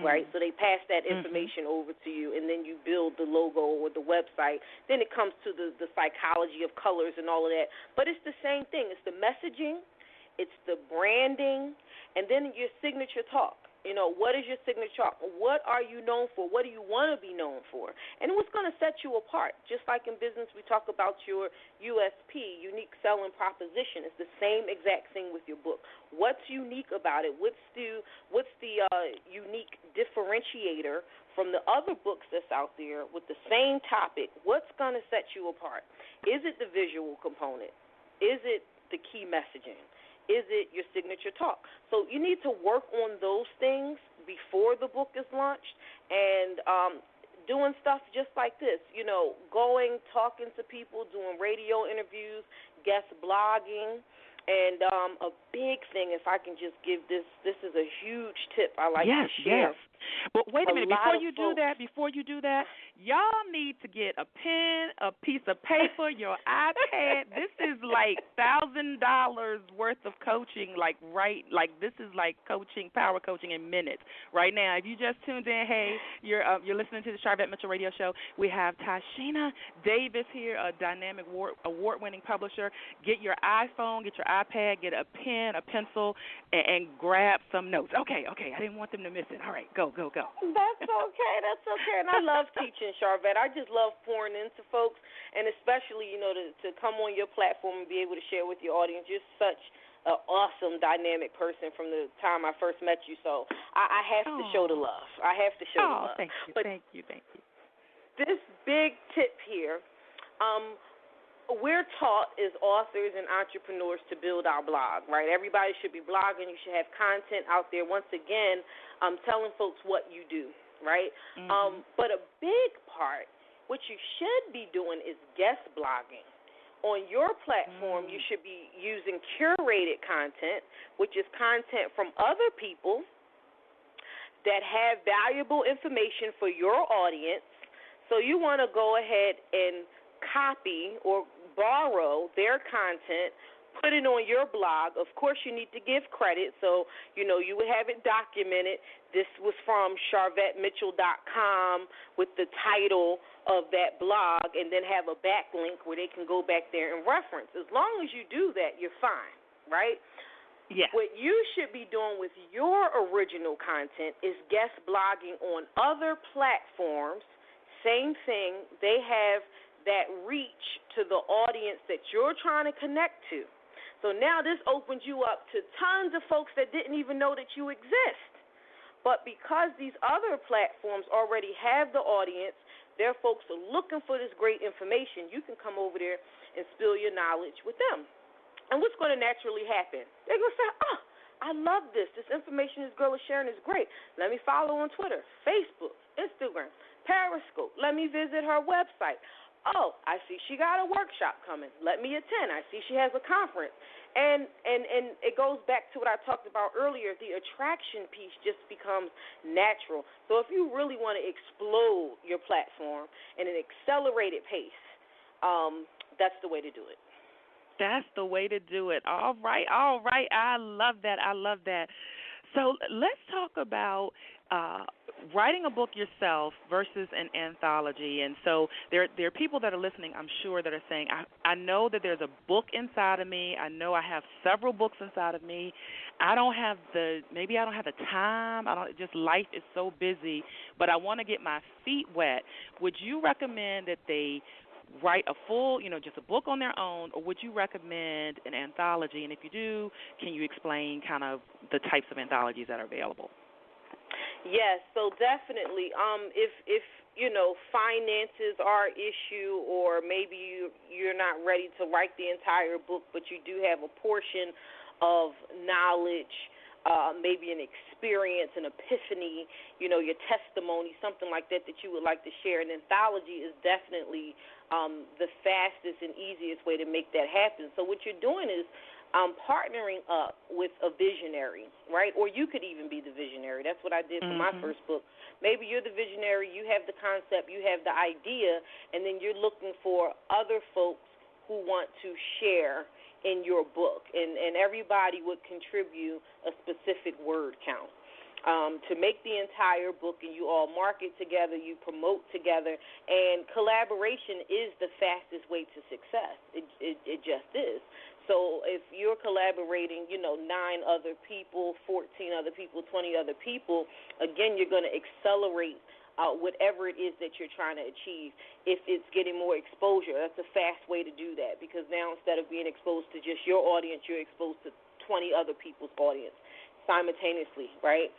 Right? So they pass that information over to you, and then you build the logo or the website. Then it comes to the psychology of colors and all of that. But it's the same thing. It's the messaging, it's the branding, and then your signature talk. You know, what is your signature? What are you known for? What do you want to be known for? And what's going to set you apart? Just like in business, we talk about your USP, unique selling proposition. It's the same exact thing with your book. What's unique about it? What's the unique differentiator from the other books that's out there with the same topic? What's going to set you apart? Is it the visual component? Is it the key messaging? Is it your signature talk? So you need to work on those things before the book is launched, and doing stuff just like this, you know, going, talking to people, doing radio interviews, guest blogging, and a big thing, if I can just give this is a huge tip I like to share. Yes. But wait a minute, before you do that, y'all need to get a pen, a piece of paper, your iPad. This is like $1,000 worth of coaching, like this is like coaching, power coaching in minutes. Right now, if you just tuned in, hey, you're listening to the Sharvette Mitchell Radio Show. We have Tieshena Davis here, a dynamic award-winning publisher. Get your iPhone, get your iPad, get a pen, a pencil, and grab some notes. Okay, I didn't want them to miss it. All right, go. That's okay. And I love teaching, Sharvette. I just love pouring into folks, and especially, you know, to come on your platform and be able to share with your audience. You're such an awesome, dynamic person from the time I first met you. So I have to show the love. The love. Thank you. But thank you. This big tip here, we're taught as authors and entrepreneurs to build our blog, right? Everybody should be blogging. You should have content out there. Once again, telling folks what you do, right? Mm-hmm. But a big part, what you should be doing is guest blogging. On your platform, you should be using curated content, which is content from other people that have valuable information for your audience. So you want to go ahead and copy or borrow their content, put it on your blog. Of course, you need to give credit, so you know you would have it documented. This was from SharvetteMitchell.com with the title of that blog, and then have a backlink where they can go back there and reference. As long as you do that, you're fine, right? Yeah. What you should be doing with your original content is guest blogging on other platforms. Same thing. They have that reach to the audience that you're trying to connect to. So now this opens you up to tons of folks that didn't even know that you exist. But because these other platforms already have the audience, their folks are looking for this great information, you can come over there and spill your knowledge with them. And what's going to naturally happen? They're going to say, I love this. This information this girl is sharing is great. Let me follow on Twitter, Facebook, Instagram, Periscope. Let me visit her website. Oh, I see she got a workshop coming. Let me attend. I see she has a conference. And it goes back to what I talked about earlier. The attraction piece just becomes natural. So if you really want to explode your platform in an accelerated pace, that's the way to do it. That's the way to do it. All right. I love that. So let's talk about writing a book yourself versus an anthology. And so there are people that are listening, I'm sure, that are saying, I know that there's a book inside of me. I know I have several books inside of me. I don't have the time. Just life is so busy, but I want to get my feet wet. Would you recommend that they write a full, just a book on their own, or would you recommend an anthology? And if you do, can you explain kind of the types of anthologies that are available? Yes, so definitely. If finances are an issue, or maybe you're not ready to write the entire book, but you do have a portion of knowledge, maybe an experience, an epiphany, your testimony, something like that you would like to share. An anthology is definitely the fastest and easiest way to make that happen. So what you're doing is partnering up with a visionary, right? Or you could even be the visionary. That's what I did for my first book. Maybe you're the visionary, you have the concept, you have the idea, and then you're looking for other folks who want to share in your book. And everybody would contribute a specific word count to make the entire book, and you all market together, you promote together, and collaboration is the fastest way to success. It just is. So if you're collaborating, 9 other people, 14 other people, 20 other people, again, you're going to accelerate whatever it is that you're trying to achieve. If it's getting more exposure, that's a fast way to do that, because now instead of being exposed to just your audience, you're exposed to 20 other people's audience simultaneously, right?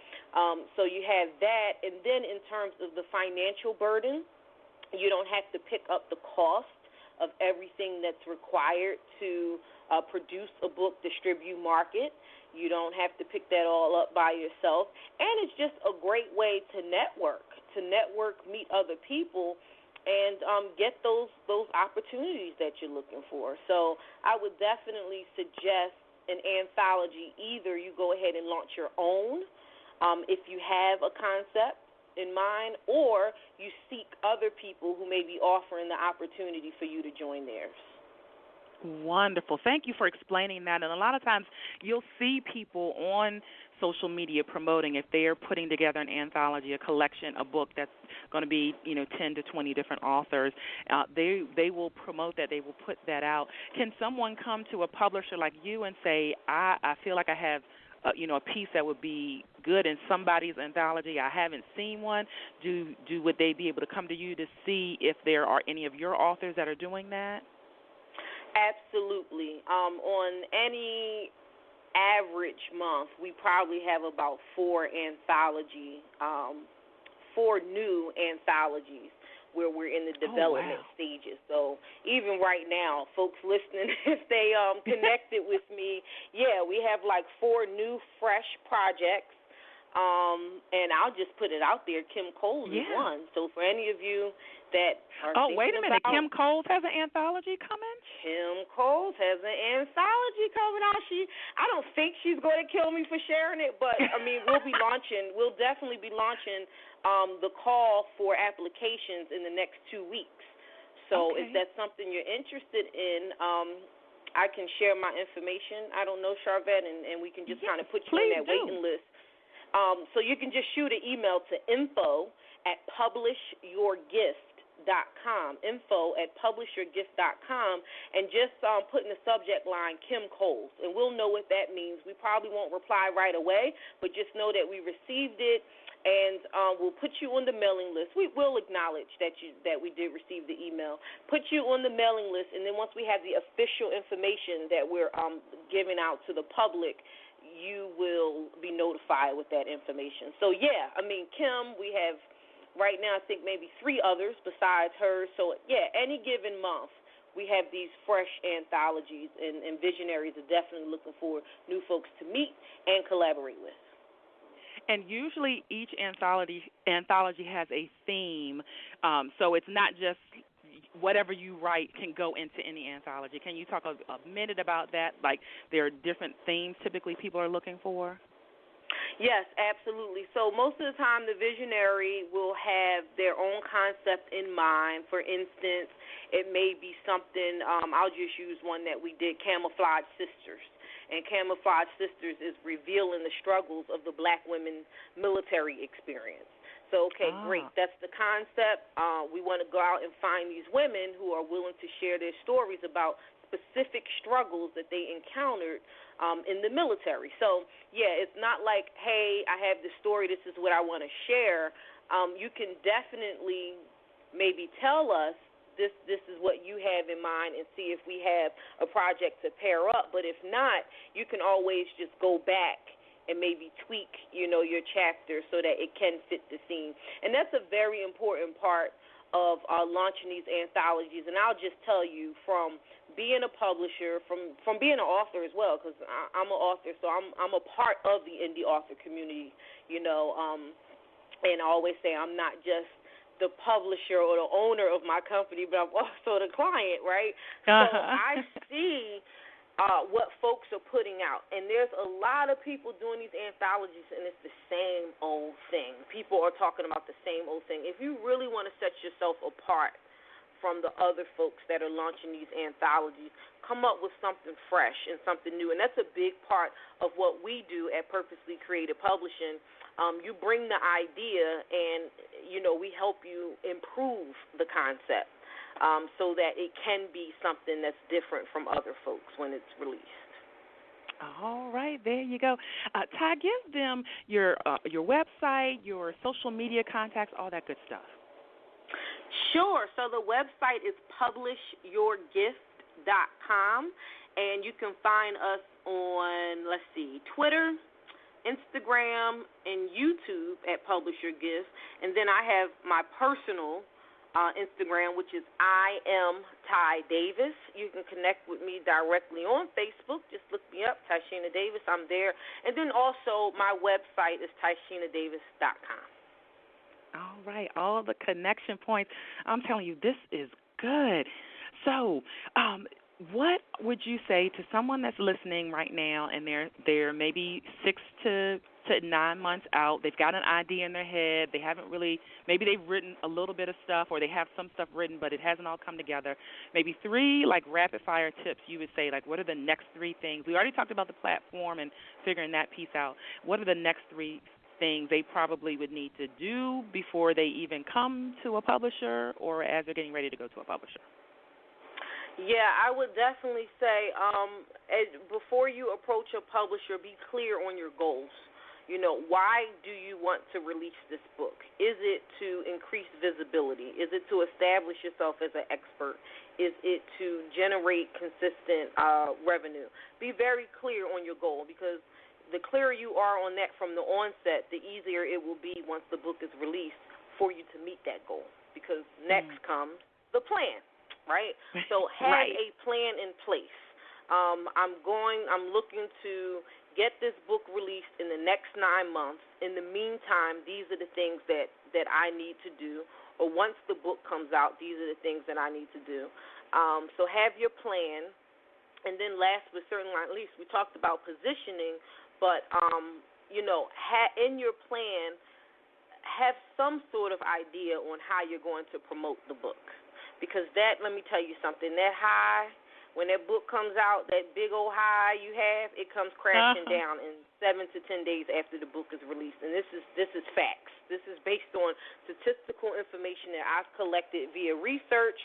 So you have that. And then in terms of the financial burden, you don't have to pick up the cost of everything that's required to produce a book, distribute, market. You don't have to pick that all up by yourself. And it's just a great way to network, meet other people, and get those opportunities that you're looking for. So I would definitely suggest an anthology. Either you go ahead and launch your own if you have a concept in mind, or you seek other people who may be offering the opportunity for you to join theirs. Wonderful. Thank you for explaining that. And a lot of times you'll see people on social media promoting, if they're putting together an anthology, a collection, a book that's going to be, 10 to 20 different authors, they will promote that. They will put that out. Can someone come to a publisher like you and say, I feel like I have a piece that would be good in somebody's anthology. I haven't seen one. Would they be able to come to you to see if there are any of your authors that are doing that? Absolutely. On any average month, we probably have about 4 new anthologies where we're in the development stages. So even right now, folks listening, if they connected with me, we have like 4 new, fresh projects. And I'll just put it out there. Kim Coles is one. So for any of you that are wait a minute. Kim Coles has an anthology coming? Kim Coles has an anthology coming out. I don't think she's going to kill me for sharing it, but, we'll definitely be launching the call for applications in the next 2 weeks. So if that's something you're interested in, I can share my information. I don't know, Sharvette, and we can just kind of put you in that waiting list. So you can just shoot an email to info@publishyourgift.com, info@publishyourgift.com, and just put in the subject line Kim Coles, and we'll know what that means. We probably won't reply right away, but just know that we received it, and we'll put you on the mailing list. We will acknowledge that we did receive the email, put you on the mailing list, and then once we have the official information that we're giving out to the public, you will be notified with that information. So, Kim, we have right now I think maybe 3 others besides her. So, any given month we have these fresh anthologies, and visionaries are definitely looking for new folks to meet and collaborate with. And usually each anthology has a theme, so it's not just whatever you write can go into any anthology. Can you talk a minute about that? Like, there are different themes typically people are looking for? Yes, absolutely. So most of the time the visionary will have their own concept in mind. For instance, it may be something, I'll just use one that we did, Camouflage Sisters. And Camouflage Sisters is revealing the struggles of the black women's military experience. So, great. That's the concept. We want to go out and find these women who are willing to share their stories about specific struggles that they encountered in the military. So, it's not like, hey, I have this story, this is what I want to share. You can definitely maybe tell us this is what you have in mind and see if we have a project to pair up. But if not, you can always just go back and maybe tweak, your chapter so that it can fit the theme. And that's a very important part of launching these anthologies. And I'll just tell you, from being a publisher, from being an author as well, because I'm an author, so I'm a part of the indie author community, and I always say I'm not just the publisher or the owner of my company, but I'm also the client, right? So I see what folks are putting out. And there's a lot of people doing these anthologies, and it's the same old thing. People are talking about the same old thing. If you really want to set yourself apart from the other folks that are launching these anthologies, come up with something fresh and something new. And that's a big part of what we do at Purposely Creative Publishing. You bring the idea, and, we help you improve the concept. so that it can be something that's different from other folks when it's released. All right, there you go. Ty, give them your website, your social media contacts, all that good stuff. Sure. So the website is publishyourgift.com, and you can find us on, Twitter, Instagram, and YouTube at Publish Your Gift. And then I have my personal Instagram, which is I am Ty Davis. You can connect with me directly on Facebook. Just look me up, Tieshena Davis. I'm there. And then also my website is tieshenadavis.com. All right, all the connection points. I'm telling you, this is good. So, what would you say to someone that's listening right now, and they're maybe 6 to 9 months out? They've got an idea in their head. They haven't really, maybe they've written a little bit of stuff, or they have some stuff written, but it hasn't all come together. Maybe 3 rapid fire tips you would say, what are the next 3 things? We already talked about the platform and figuring that piece out. What are the next 3 things they probably would need to do before they even come to a publisher, or as they're getting ready to go to a publisher? Yeah, I would definitely say before you approach a publisher, be clear on your goals. Why do you want to release this book? Is it to increase visibility? Is it to establish yourself as an expert? Is it to generate consistent revenue? Be very clear on your goal, because the clearer you are on that from the onset, the easier it will be once the book is released for you to meet that goal, because next comes the plan, right? So have a plan in place. I'm looking to get this book released in the next 9 months. In the meantime, these are the things that I need to do. Or once the book comes out, these are the things that I need to do. So have your plan. And then last but certainly not least, we talked about positioning, but, in your plan, have some sort of idea on how you're going to promote the book. Because that, let me tell you something, that high, when that book comes out, that big old high you have, it comes crashing down in 7 to 10 days after the book is released. And this is facts. This is based on statistical information that I've collected via research,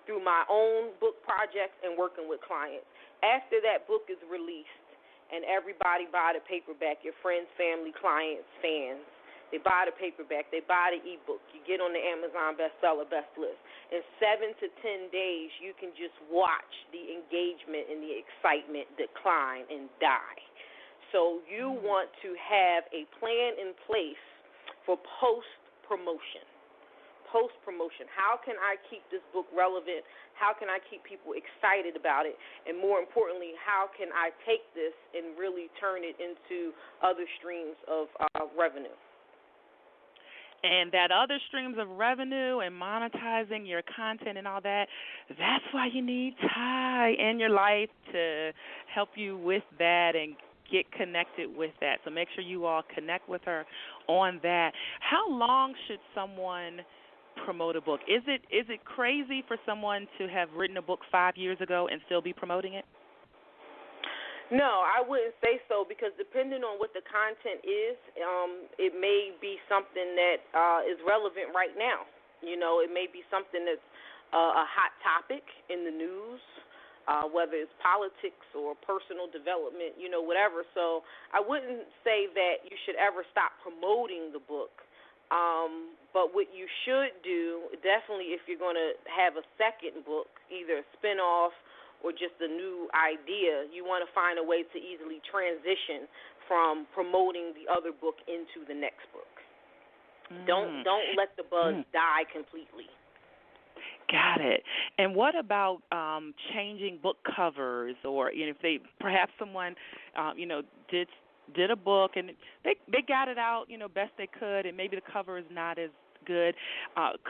through my own book projects and working with clients. After that book is released and everybody buy the paperback, your friends, family, clients, fans, they buy the paperback, they buy the ebook, you get on the Amazon bestseller best list. In 7 to 10 days, you can just watch the engagement and the excitement decline and die. So you want to have a plan in place for post-promotion. Post-promotion. How can I keep this book relevant? How can I keep people excited about it? And more importantly, how can I take this and really turn it into other streams of revenue? And that other streams of revenue and monetizing your content and all that, that's why you need Ty in your life to help you with that and get connected with that. So make sure you all connect with her on that. How long should someone promote a book? Is it crazy for someone to have written a book 5 years ago and still be promoting it? No, I wouldn't say so, because depending on what the content is, it may be something that is relevant right now. It may be something that's a hot topic in the news, whether it's politics or personal development, whatever. So I wouldn't say that you should ever stop promoting the book. But what you should do, definitely if you're going to have a second book, either a spinoff or just a new idea, you want to find a way to easily transition from promoting the other book into the next book. Don't let the buzz die completely. Got it. And what about changing book covers, or if they perhaps someone did a book and they got it out best they could, and maybe the cover is not as good,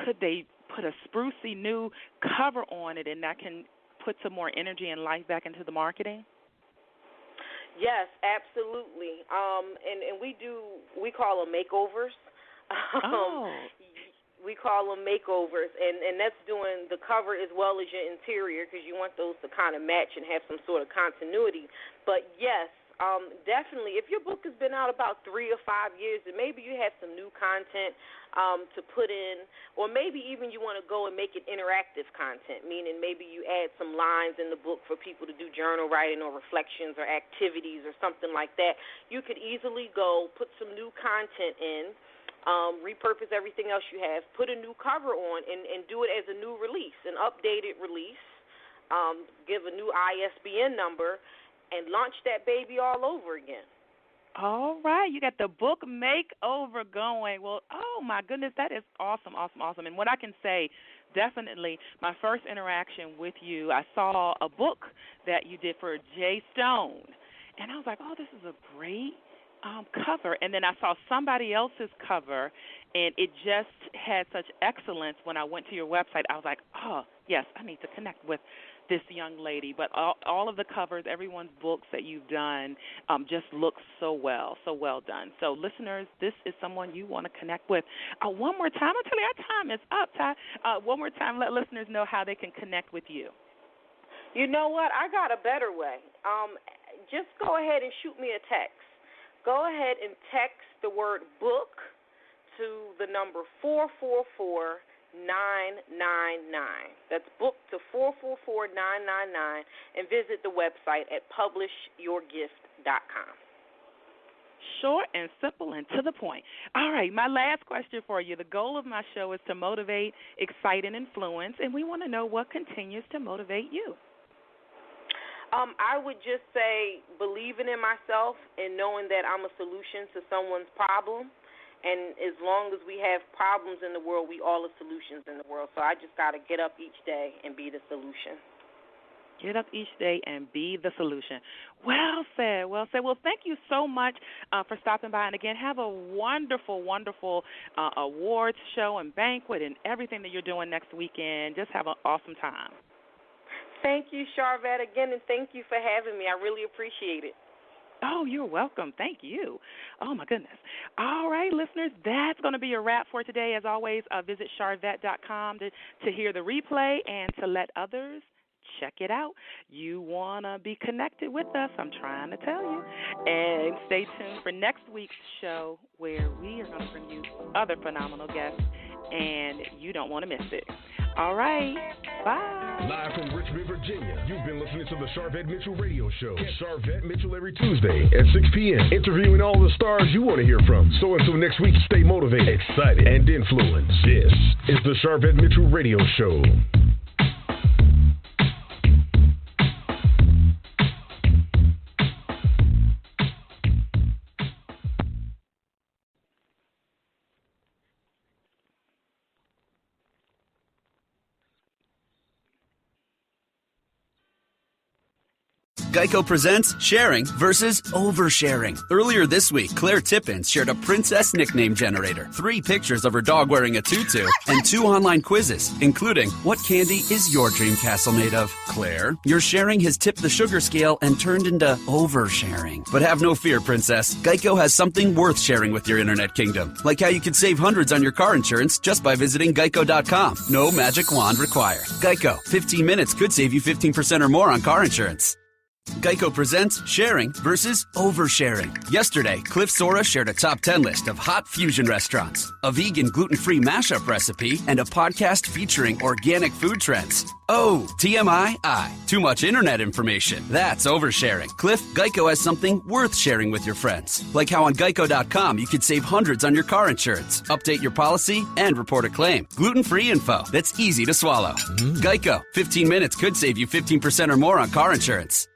could they put a sprucey new cover on it, and that can put some more energy and life back into the marketing? Yes, absolutely. And we call them makeovers. We call them makeovers, and that's doing the cover as well as your interior, because you want those to kind of match and have some sort of continuity. But yes, Definitely, if your book has been out about 3 or 5 years, and maybe you have some new content to put in, or maybe even you want to go and make it interactive content, meaning maybe you add some lines in the book for people to do journal writing or reflections or activities or something like that, you could easily go put some new content in, repurpose everything else you have, put a new cover on, and do it as a new release, an updated release, give a new ISBN number, and launch that baby all over again. All right, you got the book makeover going. Well, oh my goodness, that is awesome, awesome, awesome. And what I can say, definitely, my first interaction with you, I saw a book that you did for Jay Stone, and I was like, oh, this is a great cover. And then I saw somebody else's cover, and it just had such excellence. When I went to your website, I was like, oh, yes, I need to connect with this young lady. But all of the covers, everyone's books that you've done just look so well done. So listeners, this is someone you want to connect with. One more time, I'll tell you, our time is up, Ty. One more time, let listeners know how they can connect with you. You know what? I got a better way. Just go ahead and shoot me a text. Go ahead and text the word book to the number 444-999. That's book to 444-999, and visit the website at publishyourgift.com. Short and simple and to the point. All right, my last question for you. The goal of my show is to motivate, excite, and influence, and we want to know what continues to motivate you. I would just say believing in myself and knowing that I'm a solution to someone's problem. And as long as we have problems in the world, we all are solutions in the world. So I just got to get up each day and be the solution. Get up each day and be the solution. Well said, well said. Well, thank you so much for stopping by. And, again, have a wonderful, wonderful awards show and banquet and everything that you're doing next weekend. Just have an awesome time. Thank you, Sharvette, again, and thank you for having me. I really appreciate it. Oh, you're welcome. Thank you. Oh, my goodness. All right, listeners, that's going to be a wrap for today. As always, visit Sharvette.com to hear the replay and to let others check it out. You want to be connected with us, I'm trying to tell you. And stay tuned for next week's show where we are going to bring you other phenomenal guests, and you don't want to miss it. All right. Bye. Live from Richmond, Virginia, you've been listening to the Sharvette Mitchell Radio Show. Get Sharvette Mitchell every Tuesday at 6 p.m., interviewing all the stars you want to hear from. So until next week, stay motivated, excited, and influenced. This is the Sharvette Mitchell Radio Show. Geico presents sharing versus oversharing. Earlier this week, Claire Tippins shared a princess nickname generator, 3 pictures of her dog wearing a tutu, and 2 online quizzes, including what candy is your dream castle made of? Claire, your sharing has tipped the sugar scale and turned into oversharing. But have no fear, princess. Geico has something worth sharing with your internet kingdom, like how you could save hundreds on your car insurance just by visiting geico.com. No magic wand required. Geico, 15 minutes could save you 15% or more on car insurance. Geico presents sharing versus oversharing. Yesterday, Cliff Sora shared a top 10 list of hot fusion restaurants, a vegan gluten-free mashup recipe, and a podcast featuring organic food trends. Oh, TMI, too much internet information. That's oversharing. Cliff, Geico has something worth sharing with your friends. Like how on Geico.com you could save hundreds on your car insurance, update your policy, and report a claim. Gluten-free info that's easy to swallow. Geico, 15 minutes could save you 15% or more on car insurance.